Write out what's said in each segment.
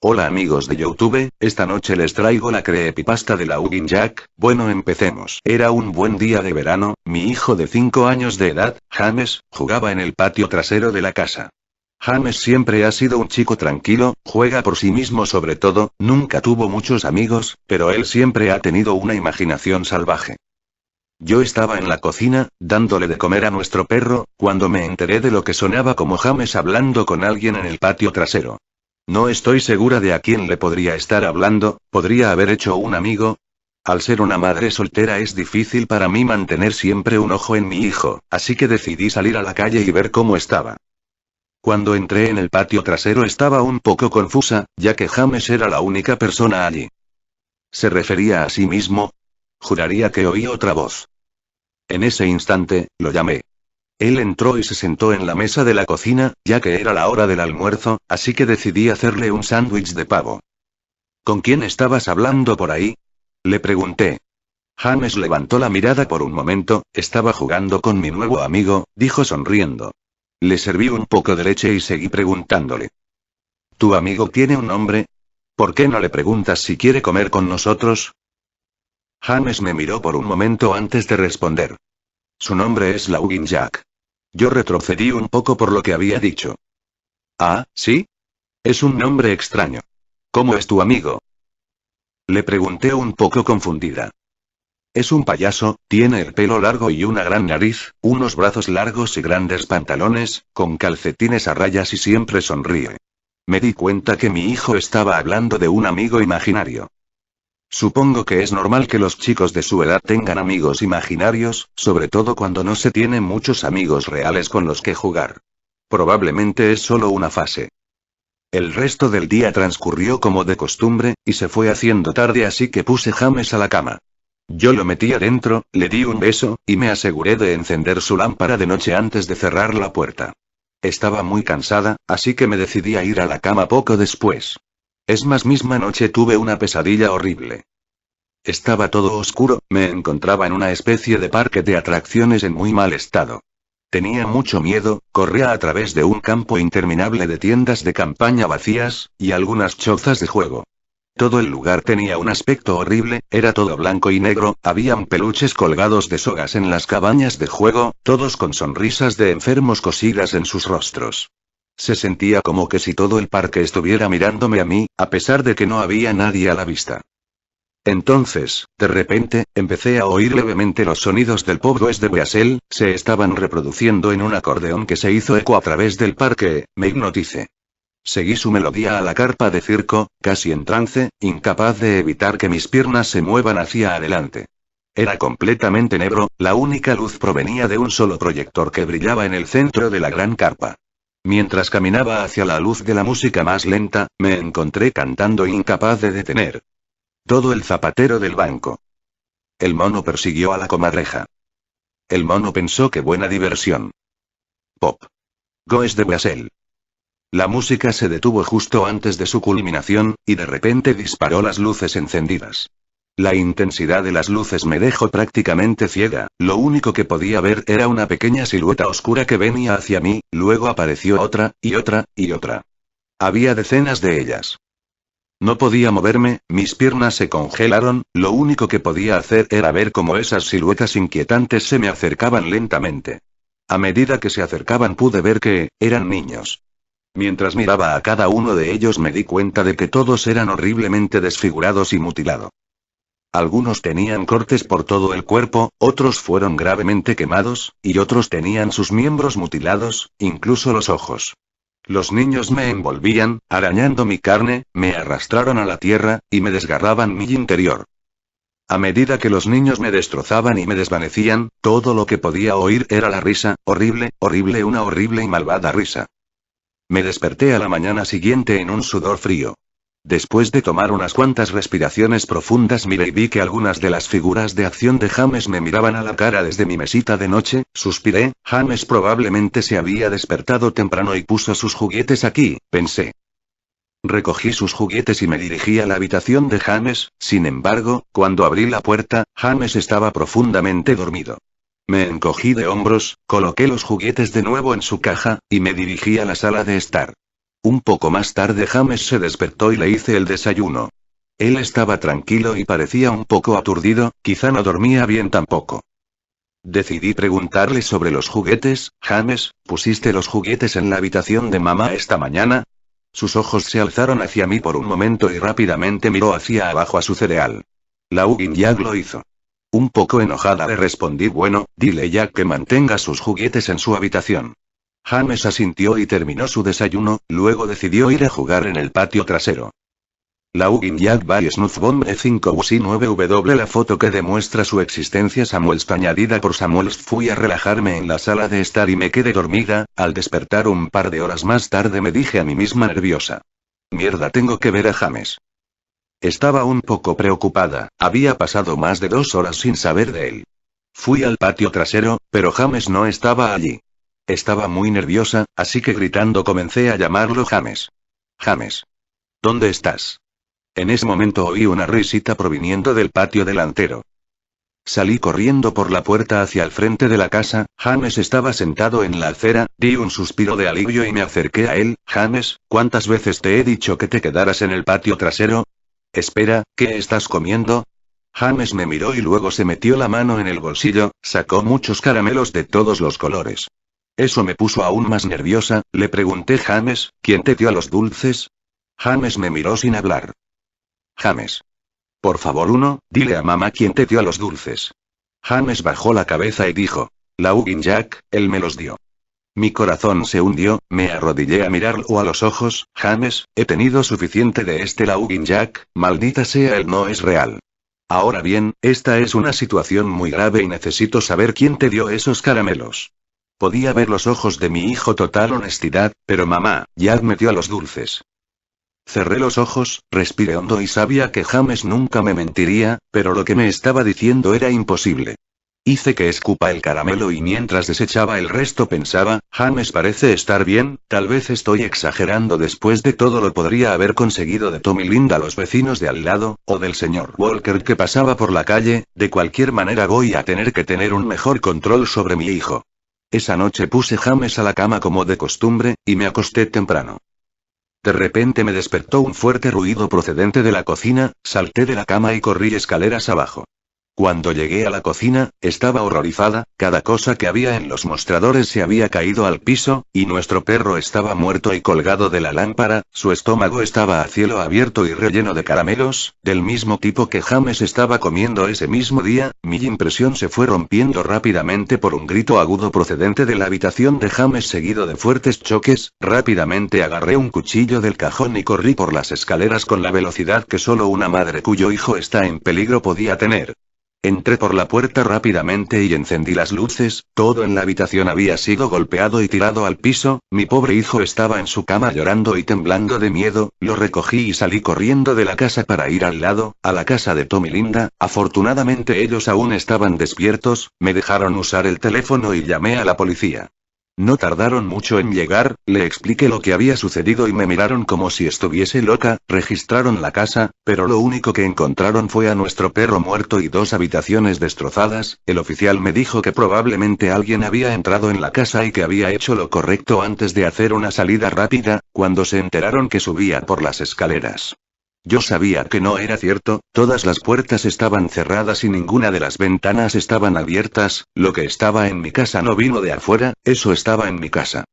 Hola amigos de YouTube, esta noche les traigo la creepypasta de la Hugging Jack. Bueno, empecemos. Era un buen día de verano, mi hijo de 5 años de edad, James, jugaba en el patio trasero de la casa. James siempre ha sido un chico tranquilo, juega por sí mismo sobre todo, nunca tuvo muchos amigos, pero él siempre ha tenido una imaginación salvaje. Yo estaba en la cocina, dándole de comer a nuestro perro, cuando me enteré de lo que sonaba como James hablando con alguien en el patio trasero. No estoy segura de a quién le podría estar hablando, podría haber hecho un amigo. Al ser una madre soltera es difícil para mí mantener siempre un ojo en mi hijo, así que decidí salir a la calle y ver cómo estaba. Cuando entré en el patio trasero estaba un poco confusa, ya que James era la única persona allí. ¿Se refería a sí mismo? Juraría que oí otra voz. En ese instante, lo llamé. Él entró y se sentó en la mesa de la cocina, ya que era la hora del almuerzo, así que decidí hacerle un sándwich de pavo. ¿Con quién estabas hablando por ahí? Le pregunté. James levantó la mirada por un momento, estaba jugando con mi nuevo amigo, dijo sonriendo. Le serví un poco de leche y seguí preguntándole. ¿Tu amigo tiene un nombre? ¿Por qué no le preguntas si quiere comer con nosotros? James me miró por un momento antes de responder. Su nombre es la Hugging Jack. Yo retrocedí un poco por lo que había dicho. Ah, ¿sí? Es un nombre extraño. ¿Cómo es tu amigo? Le pregunté un poco confundida. Es un payaso, tiene el pelo largo y una gran nariz, unos brazos largos y grandes pantalones, con calcetines a rayas y siempre sonríe. Me di cuenta que mi hijo estaba hablando de un amigo imaginario. Supongo que es normal que los chicos de su edad tengan amigos imaginarios, sobre todo cuando no se tienen muchos amigos reales con los que jugar. Probablemente es solo una fase. El resto del día transcurrió como de costumbre, y se fue haciendo tarde, así que puse James a la cama. Yo lo metí adentro, le di un beso, y me aseguré de encender su lámpara de noche antes de cerrar la puerta. Estaba muy cansada, así que me decidí a ir a la cama poco después. Misma noche tuve una pesadilla horrible. Estaba todo oscuro, me encontraba en una especie de parque de atracciones en muy mal estado. Tenía mucho miedo, corría a través de un campo interminable de tiendas de campaña vacías, y algunas chozas de juego. Todo el lugar tenía un aspecto horrible, era todo blanco y negro, habían peluches colgados de sogas en las cabañas de juego, todos con sonrisas de enfermos cosidas en sus rostros. Se sentía como que si todo el parque estuviera mirándome a mí, a pesar de que no había nadie a la vista. Entonces, de repente, empecé a oír levemente los sonidos del pop West de Weasel, se estaban reproduciendo en un acordeón que se hizo eco a través del parque, me hipnoticé. Seguí su melodía a la carpa de circo, casi en trance, incapaz de evitar que mis piernas se muevan hacia adelante. Era completamente negro, la única luz provenía de un solo proyector que brillaba en el centro de la gran carpa. Mientras caminaba hacia la luz de la música más lenta, me encontré cantando incapaz de detener. Todo el zapatero del banco. El mono persiguió a la comadreja. El mono pensó que buena diversión. Pop. Goes de Weasel. La música se detuvo justo antes de su culminación, y de repente disparó las luces encendidas. La intensidad de las luces me dejó prácticamente ciega, lo único que podía ver era una pequeña silueta oscura que venía hacia mí, luego apareció otra, y otra, y otra. Había decenas de ellas. No podía moverme, mis piernas se congelaron, lo único que podía hacer era ver cómo esas siluetas inquietantes se me acercaban lentamente. A medida que se acercaban pude ver que, eran niños. Mientras miraba a cada uno de ellos me di cuenta de que todos eran horriblemente desfigurados y mutilados. Algunos tenían cortes por todo el cuerpo, otros fueron gravemente quemados, y otros tenían sus miembros mutilados, incluso los ojos. Los niños me envolvían, arañando mi carne, me arrastraron a la tierra, y me desgarraban mi interior. A medida que los niños me destrozaban y me desvanecían, todo lo que podía oír era la risa, horrible, horrible, una horrible y malvada risa. Me desperté a la mañana siguiente en un sudor frío. Después de tomar unas cuantas respiraciones profundas miré y vi que algunas de las figuras de acción de James me miraban a la cara desde mi mesita de noche, suspiré, James probablemente se había despertado temprano y puso sus juguetes aquí, pensé. Recogí sus juguetes y me dirigí a la habitación de James, sin embargo, cuando abrí la puerta, James estaba profundamente dormido. Me encogí de hombros, coloqué los juguetes de nuevo en su caja, y me dirigí a la sala de estar. Un poco más tarde James se despertó y le hice el desayuno. Él estaba tranquilo y parecía un poco aturdido, quizá no dormía bien tampoco. Decidí preguntarle sobre los juguetes. James, ¿pusiste los juguetes en la habitación de mamá esta mañana? Sus ojos se alzaron hacia mí por un momento y rápidamente miró hacia abajo a su cereal. La Ugin Jack lo hizo. Un poco enojada le respondí: bueno, dile Jack que mantenga sus juguetes en su habitación. James asintió y terminó su desayuno, luego decidió ir a jugar en el patio trasero. La Ugin Jack by Snuffbomb E5UC9W. La foto que demuestra su existencia Samuels añadida por Samuels. Fui a relajarme en la sala de estar y me quedé dormida. Al despertar un par de horas más tarde me dije a mí misma nerviosa: mierda, tengo que ver a James. Estaba un poco preocupada, había pasado más de 2 horas sin saber de él. Fui al patio trasero, pero James no estaba allí. Estaba muy nerviosa, así que gritando comencé a llamarlo: James. James. ¿Dónde estás? En ese momento oí una risita proviniendo del patio delantero. Salí corriendo por la puerta hacia el frente de la casa. James estaba sentado en la acera, di un suspiro de alivio y me acerqué a él. James, ¿cuántas veces te he dicho que te quedaras en el patio trasero? Espera, ¿qué estás comiendo? James me miró y luego se metió la mano en el bolsillo, sacó muchos caramelos de todos los colores. Eso me puso aún más nerviosa. Le pregunté: James, ¿quién te dio los dulces? James me miró sin hablar. James. Por favor, dile a mamá quién te dio los dulces. James bajó la cabeza y dijo: la Ugin Jack, él me los dio. Mi corazón se hundió, me arrodillé a mirarlo a los ojos. James, he tenido suficiente de este la Ugin Jack, maldita sea, él no es real. Ahora bien, esta es una situación muy grave y necesito saber quién te dio esos caramelos. Podía ver los ojos de mi hijo, total honestidad, pero mamá, Jack me dio los dulces. Cerré los ojos, respiré hondo y sabía que James nunca me mentiría, pero lo que me estaba diciendo era imposible. Hice que escupa el caramelo y mientras desechaba el resto pensaba: James parece estar bien, tal vez estoy exagerando, después de todo lo podría haber conseguido de Tom y Linda, los vecinos de al lado, o del señor Walker que pasaba por la calle. De cualquier manera voy a tener que tener un mejor control sobre mi hijo. Esa noche puse James a la cama como de costumbre, y me acosté temprano. De repente me despertó un fuerte ruido procedente de la cocina, salté de la cama y corrí escaleras abajo. Cuando llegué a la cocina, estaba horrorizada, cada cosa que había en los mostradores se había caído al piso, y nuestro perro estaba muerto y colgado de la lámpara. Su estómago estaba a cielo abierto y relleno de caramelos, del mismo tipo que James estaba comiendo ese mismo día. Mi impresión se fue rompiendo rápidamente por un grito agudo procedente de la habitación de James seguido de fuertes choques. Rápidamente agarré un cuchillo del cajón y corrí por las escaleras con la velocidad que solo una madre cuyo hijo está en peligro podía tener. Entré por la puerta rápidamente y encendí las luces. Todo en la habitación había sido golpeado y tirado al piso. Mi pobre hijo estaba en su cama llorando y temblando de miedo. Lo recogí y salí corriendo de la casa para ir al lado, a la casa de Tom y Linda. Afortunadamente ellos aún estaban despiertos, me dejaron usar el teléfono y llamé a la policía. No tardaron mucho en llegar, le expliqué lo que había sucedido y me miraron como si estuviese loca. Registraron la casa, pero lo único que encontraron fue a nuestro perro muerto y 2 habitaciones destrozadas. El oficial me dijo que probablemente alguien había entrado en la casa y que había hecho lo correcto antes de hacer una salida rápida, cuando se enteraron que subía por las escaleras. Yo sabía que no era cierto, todas las puertas estaban cerradas y ninguna de las ventanas estaban abiertas. Lo que estaba en mi casa no vino de afuera, eso estaba en mi casa.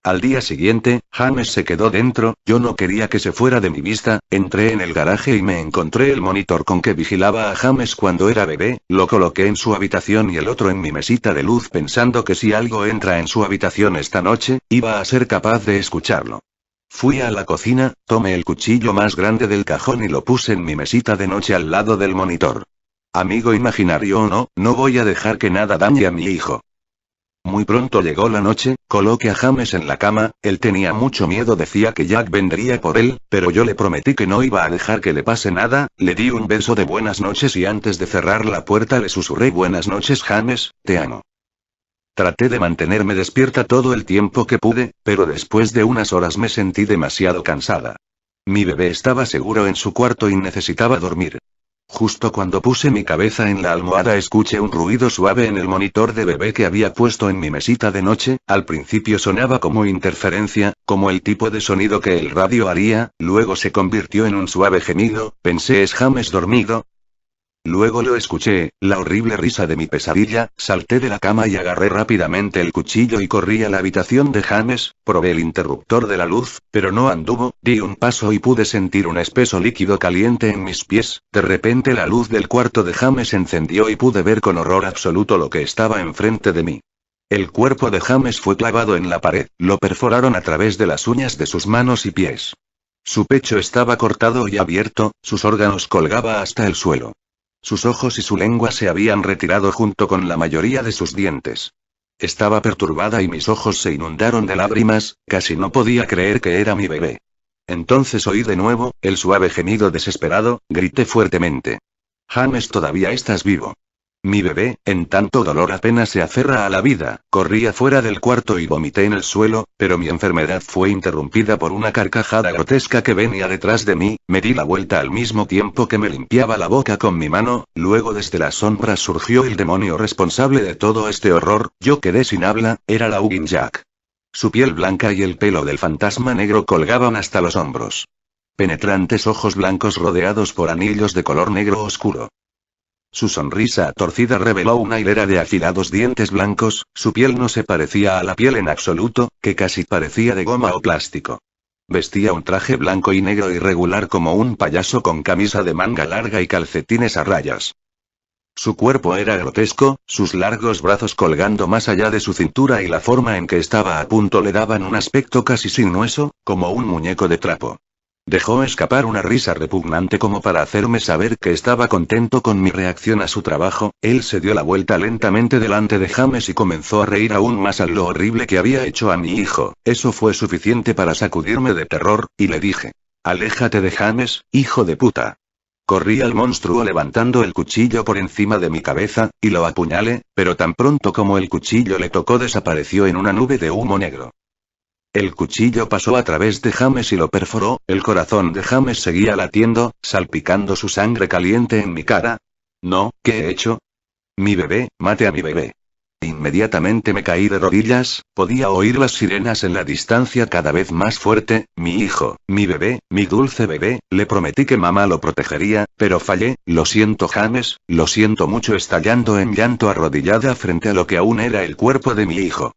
Al día siguiente, James se quedó dentro. Yo no quería que se fuera de mi vista. Entré en el garaje y me encontré el monitor con que vigilaba a James cuando era bebé, lo coloqué en su habitación y el otro en mi mesita de luz pensando que si algo entra en su habitación esta noche, iba a ser capaz de escucharlo. Fui a la cocina, tomé el cuchillo más grande del cajón y lo puse en mi mesita de noche al lado del monitor. Amigo imaginario o no, no voy a dejar que nada dañe a mi hijo. Muy pronto llegó la noche, coloqué a James en la cama. Él tenía mucho miedo, decía que Jack vendría por él, pero yo le prometí que no iba a dejar que le pase nada. Le di un beso de buenas noches y antes de cerrar la puerta le susurré: buenas noches James, te amo. Traté de mantenerme despierta todo el tiempo que pude, pero después de unas horas me sentí demasiado cansada. Mi bebé estaba seguro en su cuarto y necesitaba dormir. Justo cuando puse mi cabeza en la almohada escuché un ruido suave en el monitor de bebé que había puesto en mi mesita de noche. Al principio sonaba como interferencia, como el tipo de sonido que el radio haría, luego se convirtió en un suave gemido. Pensé, ¿es James dormido? Luego lo escuché, la horrible risa de mi pesadilla. Salté de la cama y agarré rápidamente el cuchillo y corrí a la habitación de James. Probé el interruptor de la luz, pero no anduvo. Di un paso y pude sentir un espeso líquido caliente en mis pies. De repente la luz del cuarto de James encendió y pude ver con horror absoluto lo que estaba enfrente de mí. El cuerpo de James fue clavado en la pared, lo perforaron a través de las uñas de sus manos y pies. Su pecho estaba cortado y abierto, sus órganos colgaban hasta el suelo. Sus ojos y su lengua se habían retirado junto con la mayoría de sus dientes. Estaba perturbada y mis ojos se inundaron de lágrimas, casi no podía creer que era mi bebé. Entonces oí de nuevo, el suave gemido desesperado, grité fuertemente. James, todavía estás vivo. Mi bebé, en tanto dolor apenas se aferra a la vida. Corrí afuera del cuarto y vomité en el suelo, pero mi enfermedad fue interrumpida por una carcajada grotesca que venía detrás de mí. Me di la vuelta al mismo tiempo que me limpiaba la boca con mi mano. Luego desde las sombras surgió el demonio responsable de todo este horror. Yo quedé sin habla, era la Ugin Jack. Su piel blanca y el pelo del fantasma negro colgaban hasta los hombros. Penetrantes ojos blancos rodeados por anillos de color negro oscuro. Su sonrisa torcida reveló una hilera de afilados dientes blancos. Su piel no se parecía a la piel en absoluto, que casi parecía de goma o plástico. Vestía un traje blanco y negro irregular como un payaso con camisa de manga larga y calcetines a rayas. Su cuerpo era grotesco, sus largos brazos colgando más allá de su cintura y la forma en que estaba a punto le daban un aspecto casi sin hueso, como un muñeco de trapo. Dejó escapar una risa repugnante como para hacerme saber que estaba contento con mi reacción a su trabajo. Él se dio la vuelta lentamente delante de James y comenzó a reír aún más a lo horrible que había hecho a mi hijo. Eso fue suficiente para sacudirme de terror, y le dije: «Aléjate de James, hijo de puta». Corrí al monstruo levantando el cuchillo por encima de mi cabeza, y lo apuñalé, pero tan pronto como el cuchillo le tocó desapareció en una nube de humo negro. El cuchillo pasó a través de James y lo perforó. El corazón de James seguía latiendo, salpicando su sangre caliente en mi cara. No, ¿qué he hecho? Mi bebé, mate a mi bebé. Inmediatamente me caí de rodillas, podía oír las sirenas en la distancia cada vez más fuerte. Mi hijo, mi bebé, mi dulce bebé, le prometí que mamá lo protegería, pero fallé. Lo siento, James, lo siento mucho, estallando en llanto arrodillada frente a lo que aún era el cuerpo de mi hijo.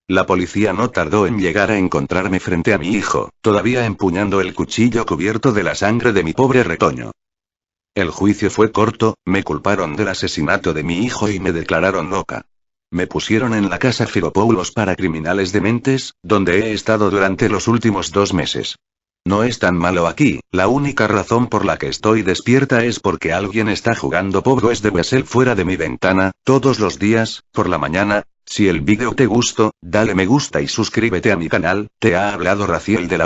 La policía no tardó en llegar a encontrarme frente a mi hijo, todavía empuñando el cuchillo cubierto de la sangre de mi pobre retoño. El juicio fue corto, me culparon del asesinato de mi hijo y me declararon loca. Me pusieron en la casa Firopoulos para criminales dementes, donde he estado durante los últimos 2 meses. No es tan malo aquí, la única razón por la que estoy despierta es porque alguien está jugando Pogo de Basel fuera de mi ventana, todos los días, por la mañana. Si el vídeo te gustó, dale me gusta y suscríbete a mi canal. Te ha hablado Raciel de la